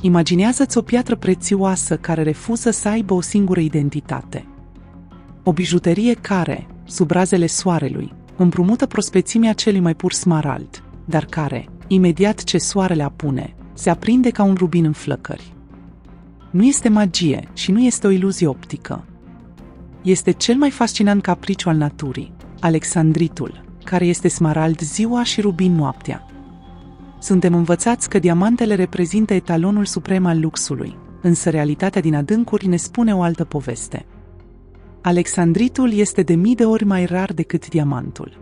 Imaginează-ți o piatră prețioasă care refuză să aibă o singură identitate. O bijuterie care, sub razele soarelui, împrumută prospețimea celui mai pur smarald, dar care, imediat ce soarele apune, se aprinde ca un rubin în flăcări. Nu este magie și nu este o iluzie optică. Este cel mai fascinant capriciu al naturii, alexandritul, care este smarald ziua și rubin noaptea. Suntem învățați că diamantele reprezintă etalonul suprem al luxului, însă realitatea din adâncuri ne spune o altă poveste. Alexandritul este de mii de ori mai rar decât diamantul.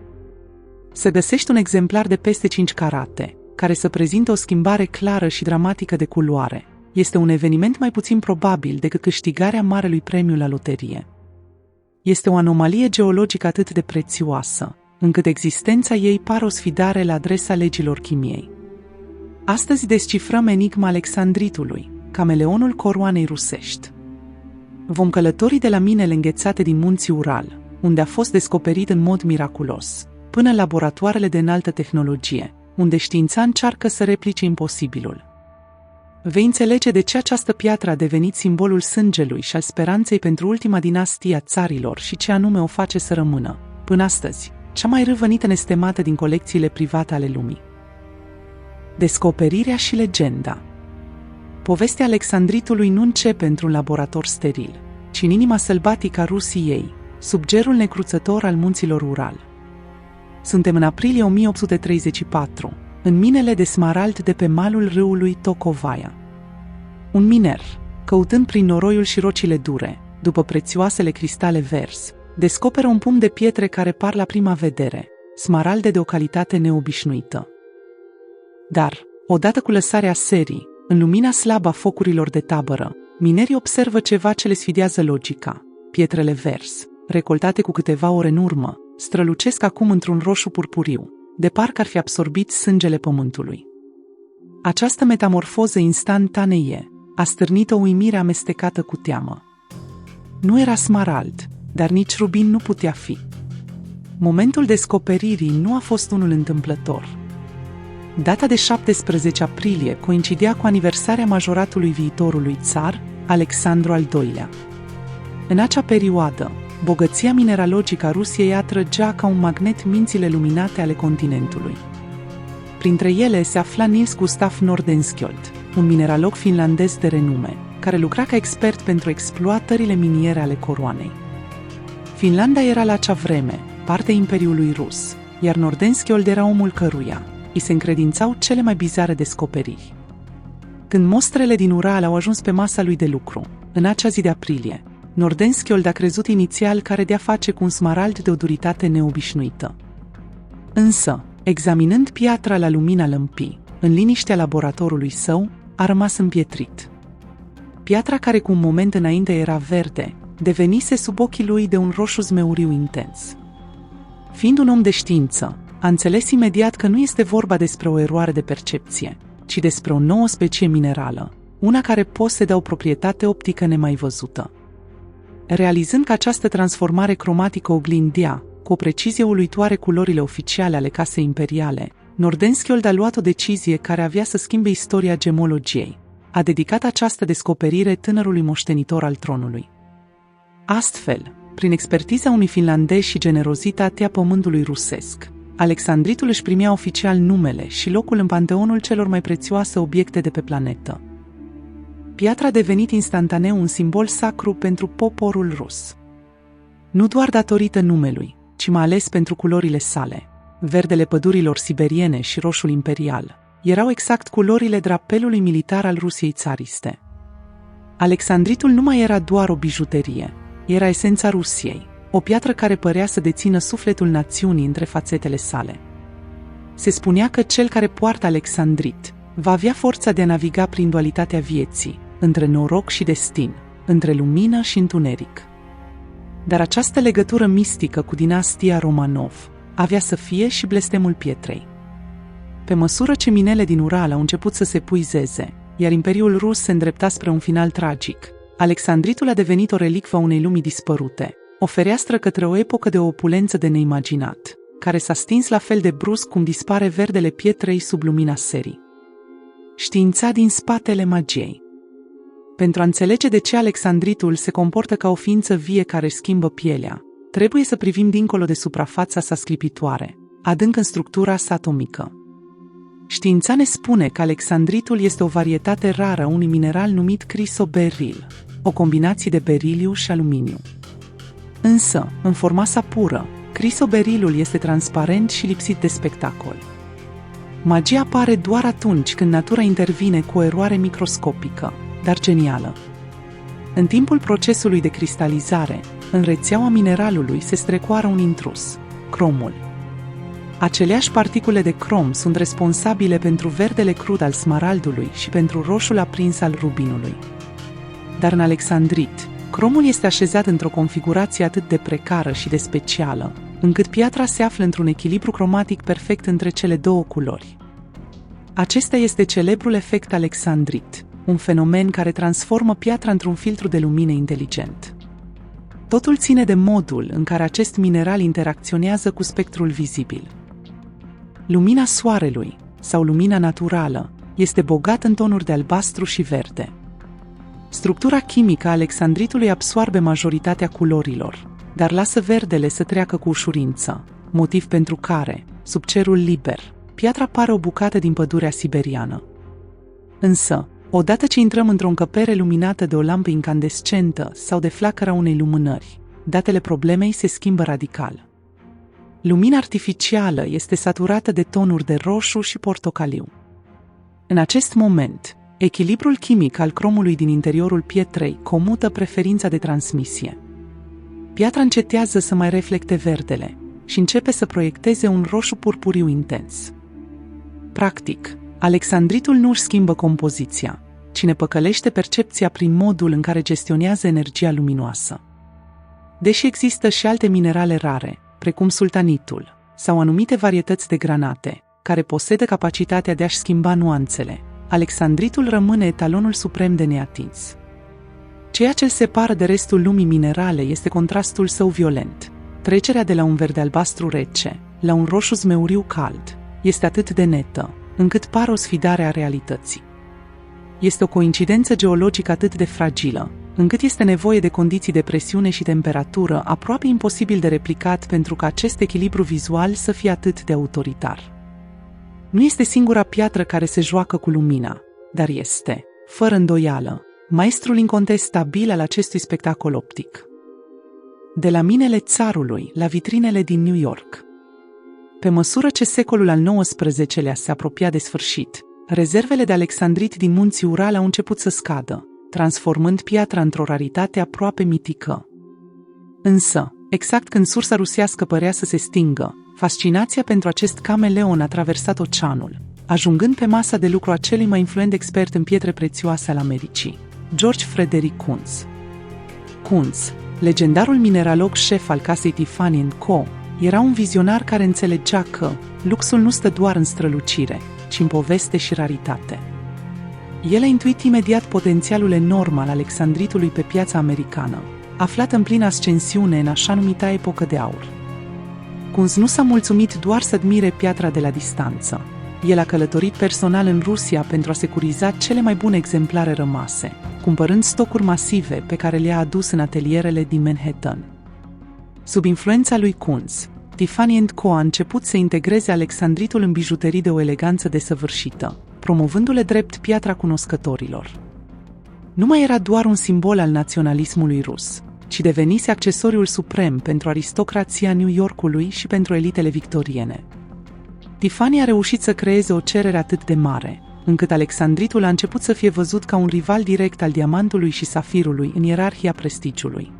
Să găsești un exemplar de peste 5 carate, care să prezinte o schimbare clară și dramatică de culoare, este un eveniment mai puțin probabil decât câștigarea marelui premiu la loterie. Este o anomalie geologică atât de prețioasă, încât existența ei pare o sfidare la adresa legilor chimiei. Astăzi descifrăm enigma alexandritului, cameleonul coroanei rusești. Vom călători de la minele înghețate din munții Ural, unde a fost descoperit în mod miraculos, până în laboratoarele de înaltă tehnologie, unde știința încearcă să replice imposibilul. Vei înțelege de ce această piatră a devenit simbolul sângelui și al speranței pentru ultima dinastie a țarilor și ce anume o face să rămână, până astăzi, cea mai râvănită nestemată din colecțiile private ale lumii. Descoperirea și legenda. Povestea alexandritului nu începe într-un laborator steril, ci în inima sălbatică a Rusiei, sub gerul necruțător al munților Ural. Suntem în aprilie 1834, în minele de smarald de pe malul râului Tokovaia. Un miner, căutând prin noroiul și rocile dure, după prețioasele cristale verzi, descoperă un pumn de pietre care par la prima vedere, smaralde de o calitate neobișnuită. Dar, odată cu lăsarea serii, în lumina slabă a focurilor de tabără, minerii observă ceva ce le sfidează logica. Pietrele verzi, recoltate cu câteva ore în urmă, strălucesc acum într-un roșu purpuriu, de parcă ar fi absorbit sângele pământului. Această metamorfoză instantanee a stârnit o uimire amestecată cu teamă. Nu era smarald, dar nici rubin nu putea fi. Momentul descoperirii nu a fost unul întâmplător. Data de 17 aprilie coincidea cu aniversarea majoratului viitorului țar, Alexandru al II-lea. În acea perioadă, bogăția mineralogică a Rusiei atrăgea ca un magnet mințile luminate ale continentului. Printre ele se afla Niels Gustav Nordenskjöld, un mineralog finlandez de renume, care lucra ca expert pentru exploatările miniere ale coroanei. Finlanda era la acea vreme parte a Imperiului Rus, iar Nordenskjöld era omul căruia îi se încredințau cele mai bizare descoperiri. Când mostrele din Ural au ajuns pe masa lui de lucru, în acea zi de aprilie, Nordenskjöld a crezut inițial că are de-a face cu un smarald de o duritate neobișnuită. Însă, examinând piatra la lumina lămpii, în liniștea laboratorului său, a rămas împietrit. Piatra care cu un moment înainte era verde, devenise sub ochii lui de un roșu zmeuriu intens. Fiind un om de știință, a înțeles imediat că nu este vorba despre o eroare de percepție, ci despre o nouă specie minerală, una care posedă o proprietate optică nemai văzută. Realizând că această transformare cromatică oglindea, cu o precizie uluitoare, culorile oficiale ale casei imperiale, Nordenskjöld a luat o decizie care avea să schimbe istoria gemologiei. A dedicat această descoperire tânărului moștenitor al tronului. Astfel, prin expertiza unui finlandez și generozitatea pământului rusesc, alexandritul își primea oficial numele și locul în panteonul celor mai prețioase obiecte de pe planetă. Piatra a devenit instantaneu un simbol sacru pentru poporul rus. Nu doar datorită numelui, ci mai ales pentru culorile sale. Verdele pădurilor siberiene și roșul imperial erau exact culorile drapelului militar al Rusiei țariste. Alexandritul nu mai era doar o bijuterie, era esența Rusiei, o piatră care părea să dețină sufletul națiunii între fațetele sale. Se spunea că cel care poartă alexandrit va avea forța de a naviga prin dualitatea vieții, între noroc și destin, între lumină și întuneric. Dar această legătură mistică cu dinastia Romanov avea să fie și blestemul pietrei. Pe măsură ce minele din Ural au început să se epuizeze, iar Imperiul Rus se îndrepta spre un final tragic, alexandritul a devenit o relicvă a unei lumii dispărute, o fereastră către o epocă de o opulență de neimaginat, care s-a stins la fel de brusc cum dispare verdele pietrei sub lumina serii. Știința din spatele magiei. Pentru a înțelege de ce alexandritul se comportă ca o ființă vie care își schimbă pielea, trebuie să privim dincolo de suprafața sa sclipitoare, adânc în structura sa atomică. Știința ne spune că alexandritul este o varietate rară a unui mineral numit crisoberil, o combinație de beriliu și aluminiu. Însă, în forma sa pură, crisoberilul este transparent și lipsit de spectacol. Magia apare doar atunci când natura intervine cu o eroare microscopică, dar genială. În timpul procesului de cristalizare, în rețeaua mineralului se strecoară un intrus, cromul. Aceleași particule de crom sunt responsabile pentru verdele crud al smaraldului și pentru roșul aprins al rubinului. Dar în alexandrit, cromul este așezat într-o configurație atât de precară și de specială, încât piatra se află într-un echilibru cromatic perfect între cele două culori. Acesta este celebrul efect alexandrit, un fenomen care transformă piatra într-un filtru de lumină inteligent. Totul ține de modul în care acest mineral interacționează cu spectrul vizibil. Lumina soarelui, sau lumina naturală, este bogată în tonuri de albastru și verde. Structura chimică a alexandritului absoarbe majoritatea culorilor, dar lasă verdele să treacă cu ușurință, motiv pentru care, sub cerul liber, piatra pare o bucată din pădurea siberiană. Însă, odată ce intrăm într-o încăpere luminată de o lampă incandescentă sau de flacăra unei lumânări, datele problemei se schimbă radical. Lumina artificială este saturată de tonuri de roșu și portocaliu. În acest moment, echilibrul chimic al cromului din interiorul pietrei comută preferința de transmisie. Piatra încetează să mai reflecte verdele și începe să proiecteze un roșu purpuriu intens. Practic, alexandritul nu își schimbă compoziția, ci ne păcălește percepția prin modul în care gestionează energia luminoasă. Deși există și alte minerale rare, precum sultanitul sau anumite varietăți de granate, care posedă capacitatea de a-și schimba nuanțele, alexandritul rămâne etalonul suprem de neatins. Ceea ce îl separă de restul lumii minerale este contrastul său violent. Trecerea de la un verde albastru rece la un roșu zmeuriu cald este atât de netă, încât pare o sfidare a realității. Este o coincidență geologică atât de fragilă, încât este nevoie de condiții de presiune și temperatură aproape imposibil de replicat pentru ca acest echilibru vizual să fie atât de autoritar. Nu este singura piatră care se joacă cu lumina, dar este, fără îndoială, maestrul incontestabil al acestui spectacol optic. De la minele țarului la vitrinele din New York. Pe măsură ce secolul al XIX-lea se apropia de sfârșit, rezervele de alexandrit din munții Ural au început să scadă, transformând piatra într-o raritate aproape mitică. Însă, exact când sursa rusească părea să se stingă, fascinația pentru acest cameleon a traversat oceanul, ajungând pe masa de lucru a celui mai influent expert în pietre prețioase al Americii, George Frederick Kunz. Kunz, legendarul mineralog șef al casei Tiffany & Co., era un vizionar care înțelegea că luxul nu stă doar în strălucire, ci în poveste și raritate. El a intuit imediat potențialul enorm al alexandritului pe piața americană, aflată în plină ascensiune în așa numita epocă de aur. Kunz nu s-a mulțumit doar să admire piatra de la distanță. El a călătorit personal în Rusia pentru a securiza cele mai bune exemplare rămase, cumpărând stocuri masive pe care le-a adus în atelierele din Manhattan. Sub influența lui Kunz, Tiffany & Co. a început să integreze alexandritul în bijuterii de o eleganță desăvârșită, promovându-le drept piatra cunoscătorilor. Nu mai era doar un simbol al naționalismului rus, ci devenise accesoriul suprem pentru aristocrația New Yorkului și pentru elitele victoriene. Tiffany a reușit să creeze o cerere atât de mare, încât alexandritul a început să fie văzut ca un rival direct al diamantului și safirului în ierarhia prestigiului.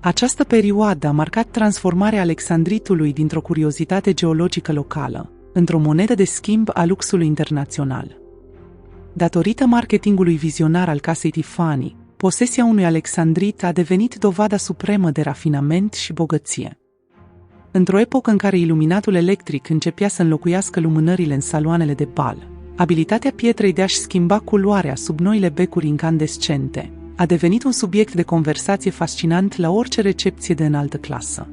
Această perioadă a marcat transformarea alexandritului dintr-o curiozitate geologică locală într-o monedă de schimb a luxului internațional. Datorită marketingului vizionar al casei Tiffany, posesia unui alexandrit a devenit dovada supremă de rafinament și bogăție. Într-o epocă în care iluminatul electric începea să înlocuiască lumânările în saloanele de bal, abilitatea pietrei de a-și schimba culoarea sub noile becuri incandescente a devenit un subiect de conversație fascinant la orice recepție de înaltă clasă.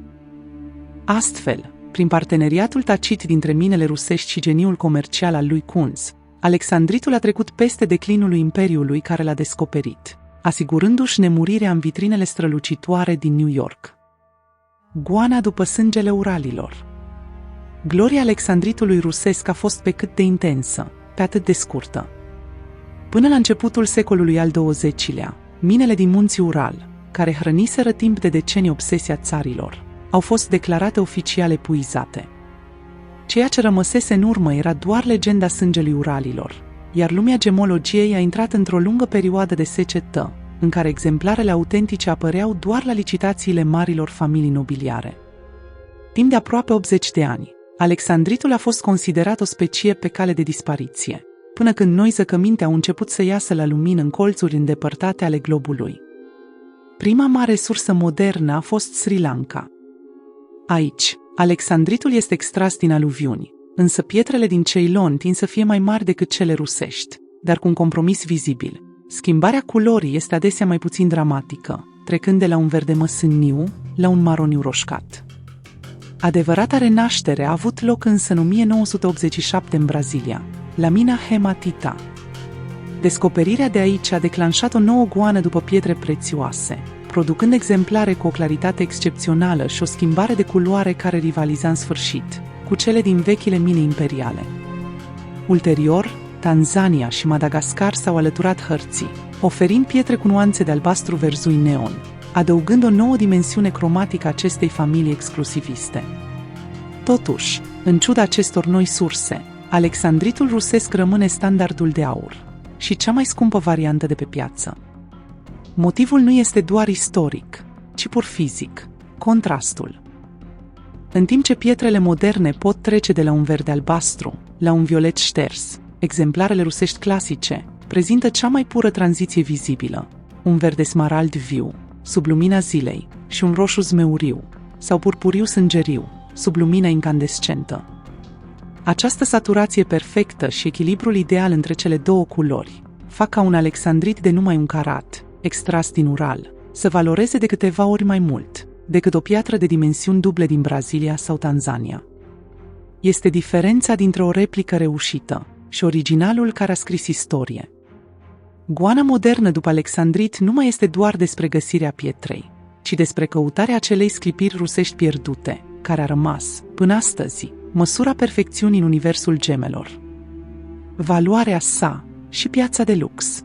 Astfel, prin parteneriatul tacit dintre minele rusești și geniul comercial al lui Kunz, Alexandritul a trecut peste declinul imperiului care l-a descoperit, asigurându-și nemurirea în vitrinele strălucitoare din New York. Goana după sângele Uralilor. Gloria Alexandritului rusesc a fost pe cât de intensă, pe atât de scurtă. Până la începutul secolului al XX-lea, minele din munții Ural, care hrăniseră timp de decenii obsesia țarilor, au fost declarate oficial epuizate. Ceea ce rămăsese în urmă era doar legenda sângelui Uralilor, iar lumea gemologiei a intrat într-o lungă perioadă de secetă, în care exemplarele autentice apăreau doar la licitațiile marilor familii nobiliare. Timp de aproape 80 de ani, Alexandritul a fost considerat o specie pe cale de dispariție, până când noi zăcăminte au început să iasă la lumină în colțuri îndepărtate ale globului. Prima mare sursă modernă a fost Sri Lanka. Aici, Alexandritul este extras din aluviuni, însă pietrele din Ceylon tind să fie mai mari decât cele rusești, dar cu un compromis vizibil. Schimbarea culorii este adesea mai puțin dramatică, trecând de la un verde măsâniu la un maroniu roșcat. Adevărata renaștere a avut loc însă în 1987 în Brazilia, la mina Hematita. Descoperirea de aici a declanșat o nouă goană după pietre prețioase, producând exemplare cu o claritate excepțională și o schimbare de culoare care rivaliza în sfârșit cu cele din vechile mine imperiale. Ulterior, Tanzania și Madagascar s-au alăturat hărții, oferind pietre cu nuanțe de albastru verzui neon, adăugând o nouă dimensiune cromatică acestei familii exclusiviste. Totuși, în ciuda acestor noi surse, Alexandritul rusesc rămâne standardul de aur și cea mai scumpă variantă de pe piață. Motivul nu este doar istoric, ci pur fizic, contrastul. În timp ce pietrele moderne pot trece de la un verde albastru la un violet șters, exemplarele rusești clasice prezintă cea mai pură tranziție vizibilă, un verde smarald viu, sub lumina zilei, și un roșu zmeuriu, sau purpuriu sângeriu, sub lumina incandescentă. Această saturație perfectă și echilibrul ideal între cele două culori fac ca un alexandrit de numai un carat, extras din Ural, să valoreze de câteva ori mai mult decât o piatră de dimensiuni duble din Brazilia sau Tanzania. Este diferența dintre o replică reușită și originalul care a scris istorie. Goana modernă după alexandrit nu mai este doar despre găsirea pietrei, ci despre căutarea acelei sclipiri rusești pierdute, care a rămas, până astăzi, măsura perfecțiunii în universul gemelor. Valoarea sa și piața de lux.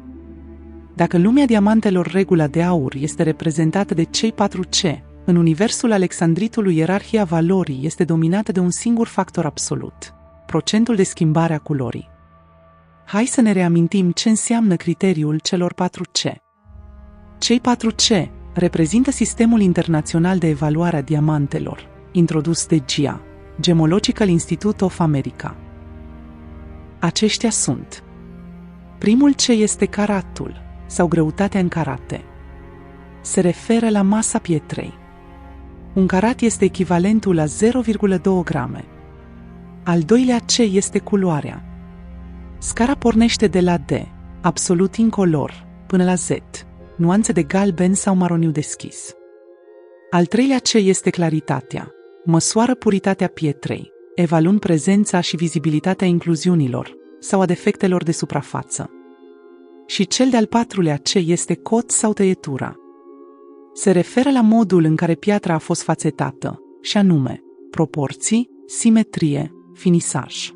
Dacă lumea diamantelor regula de aur este reprezentată de cei 4C, în universul alexandritului ierarhia valorii este dominată de un singur factor absolut, procentul de schimbare a culorii. Hai să ne reamintim ce înseamnă criteriul celor 4C. Cei 4C reprezintă sistemul internațional de evaluare a diamantelor, introdus de GIA, Gemological Institute of America. Aceștia sunt: primul C este caratul, sau greutatea în carate. Se referă la masa pietrei. Un carat este echivalentul la 0,2 grame. Al doilea C este culoarea. Scara pornește de la D, absolut incolor, până la Z, nuanțe de galben sau maroniu deschis. Al treilea C este claritatea. Măsoară puritatea pietrei, evaluând prezența și vizibilitatea incluziunilor sau a defectelor de suprafață. Și cel de-al patrulea C este cot sau tăietura. Se referă la modul în care piatra a fost fațetată, și anume proporții, simetrie, finisaj.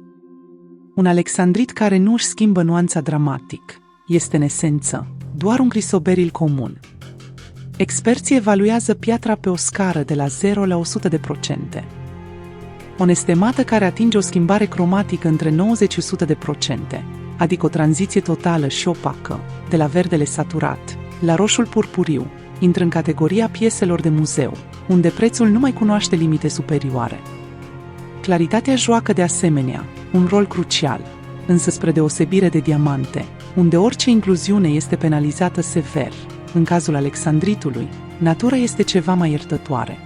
Un alexandrit care nu își schimbă nuanța dramatic este în esență doar un crisoberil comun. Experții evaluează piatra pe o scară de la 0 la 100%. O nestemată care atinge o schimbare cromatică între 90 și 100%, adică o tranziție totală și opacă, de la verdele saturat la roșul purpuriu, intră în categoria pieselor de muzeu, unde prețul nu mai cunoaște limite superioare. Claritatea joacă de asemenea un rol crucial, însă spre deosebire de diamante, unde orice incluziune este penalizată sever. În cazul alexandritului, natura este ceva mai iertătoare.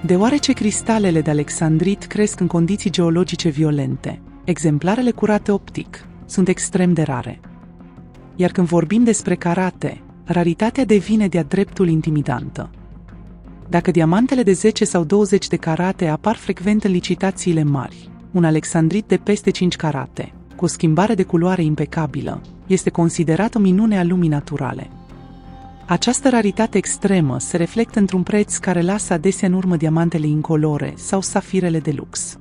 Deoarece cristalele de alexandrit cresc în condiții geologice violente, exemplarele curate optic sunt extrem de rare. Iar când vorbim despre carate, raritatea devine de-a dreptul intimidantă. Dacă diamantele de 10 sau 20 de carate apar frecvent în licitațiile mari, un alexandrit de peste 5 carate cu o schimbare de culoare impecabilă, este considerat o minune a lumii naturale. Această raritate extremă se reflectă într-un preț care lasă adesea în urmă diamantele incolore sau safirele de lux.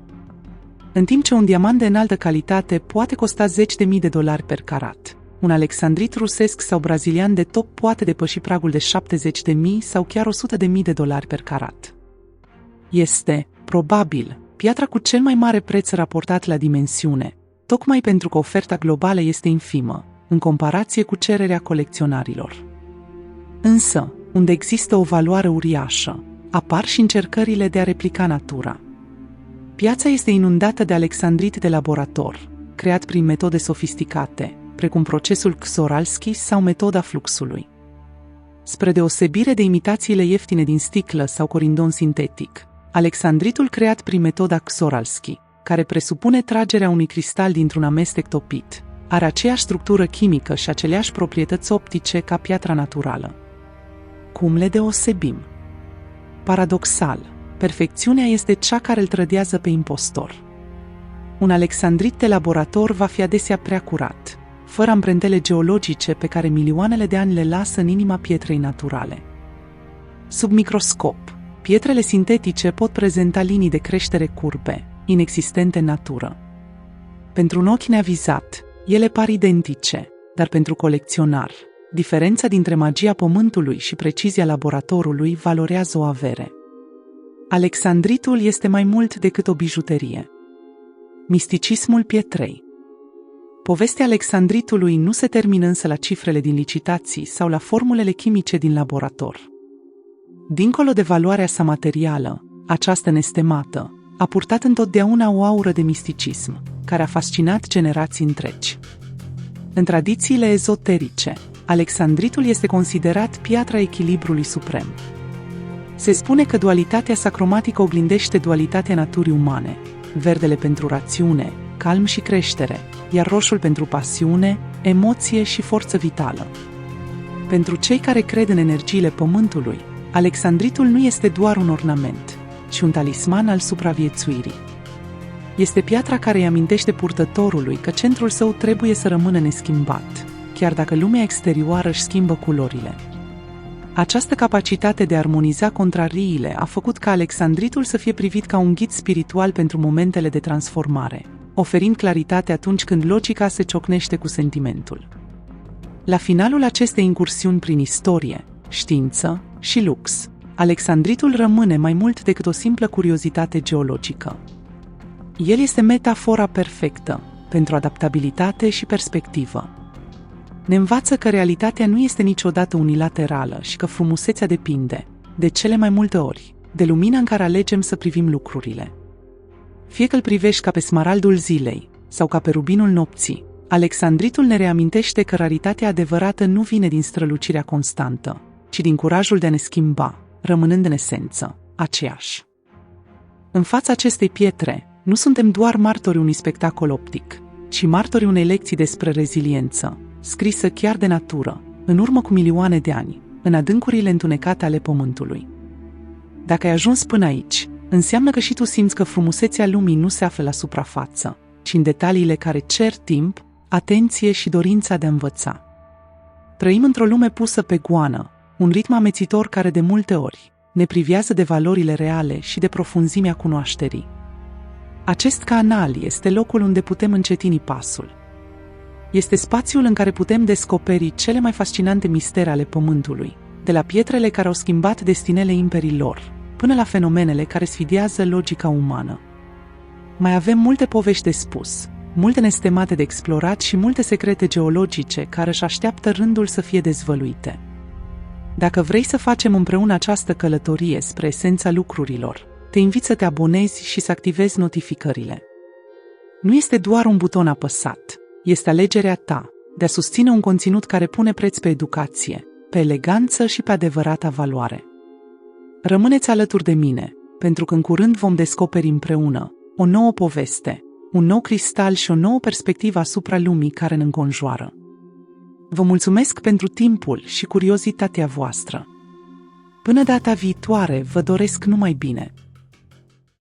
În timp ce un diamant de înaltă calitate poate costa $10.000 per carat, un alexandrit rusesc sau brazilian de top poate depăși pragul de $70.000 sau chiar $100.000 per carat. Este, probabil, piatra cu cel mai mare preț raportat la dimensiune, tocmai pentru că oferta globală este infimă, în comparație cu cererea colecționarilor. Însă, unde există o valoare uriașă, apar și încercările de a replica natura. Piața este inundată de alexandrit de laborator, creat prin metode sofisticate, precum procesul Czoralski sau metoda fluxului. Spre deosebire de imitațiile ieftine din sticlă sau corindon sintetic, alexandritul creat prin metoda Czoralski, care presupune tragerea unui cristal dintr-un amestec topit, are aceeași structură chimică și aceleași proprietăți optice ca piatra naturală. Cum le deosebim? Paradoxal, perfecțiunea este cea care îl trădează pe impostor. Un alexandrit de laborator va fi adesea prea curat, fără amprentele geologice pe care milioanele de ani le lasă în inima pietrei naturale. Sub microscop, pietrele sintetice pot prezenta linii de creștere curbe, inexistente în natură. Pentru un ochi neavizat, ele par identice, dar pentru colecționar, diferența dintre magia pământului și precizia laboratorului valorează o avere. Alexandritul este mai mult decât o bijuterie. Misticismul pietrei. Povestea alexandritului nu se termină însă la cifrele din licitații sau la formulele chimice din laborator. Dincolo de valoarea sa materială, această nestemată a purtat întotdeauna o aură de misticism, care a fascinat generații întregi. În tradițiile ezoterice, alexandritul este considerat piatra echilibrului suprem. Se spune că dualitatea sa cromatică oglindește dualitatea naturii umane, verdele pentru rațiune, calm și creștere, iar roșul pentru pasiune, emoție și forță vitală. Pentru cei care cred în energiile pământului, alexandritul nu este doar un ornament, ci un talisman al supraviețuirii. Este piatra care îi amintește purtătorului că centrul său trebuie să rămână neschimbat, chiar dacă lumea exterioară își schimbă culorile. Această capacitate de a armoniza contrariile a făcut ca alexandritul să fie privit ca un ghid spiritual pentru momentele de transformare, oferind claritate atunci când logica se ciocnește cu sentimentul. La finalul acestei incursiuni prin istorie, știință și lux, alexandritul rămâne mai mult decât o simplă curiozitate geologică. El este metafora perfectă pentru adaptabilitate și perspectivă. Ne învață că realitatea nu este niciodată unilaterală și că frumusețea depinde, de cele mai multe ori, de lumina în care alegem să privim lucrurile. Fie că îl privești ca pe smaraldul zilei sau ca pe rubinul nopții, alexandritul ne reamintește că raritatea adevărată nu vine din strălucirea constantă, ci din curajul de a ne schimba, rămânând în esență aceeași. În fața acestei pietre, nu suntem doar martori unui spectacol optic, ci martori unei lecții despre reziliență, scrisă chiar de natură, în urmă cu milioane de ani, în adâncurile întunecate ale pământului. Dacă ai ajuns până aici, înseamnă că și tu simți că frumusețea lumii nu se află la suprafață, ci în detaliile care cer timp, atenție și dorința de a învăța. Trăim într-o lume pusă pe goană, un ritm amețitor care de multe ori ne privează de valorile reale și de profunzimea cunoașterii. Acest canal este locul unde putem încetini pasul. Este spațiul în care putem descoperi cele mai fascinante mistere ale pământului, de la pietrele care au schimbat destinele imperiilor, până la fenomenele care sfidează logica umană. Mai avem multe povești de spus, multe nestemate de explorat și multe secrete geologice care își așteaptă rândul să fie dezvăluite. Dacă vrei să facem împreună această călătorie spre esența lucrurilor, te invit să te abonezi și să activezi notificările. Nu este doar un buton apăsat, este alegerea ta de a susține un conținut care pune preț pe educație, pe eleganță și pe adevărata valoare. Rămâneți alături de mine, pentru că în curând vom descoperi împreună o nouă poveste, un nou cristal și o nouă perspectivă asupra lumii care ne înconjoară. Vă mulțumesc pentru timpul și curiozitatea voastră. Până data viitoare, vă doresc numai bine.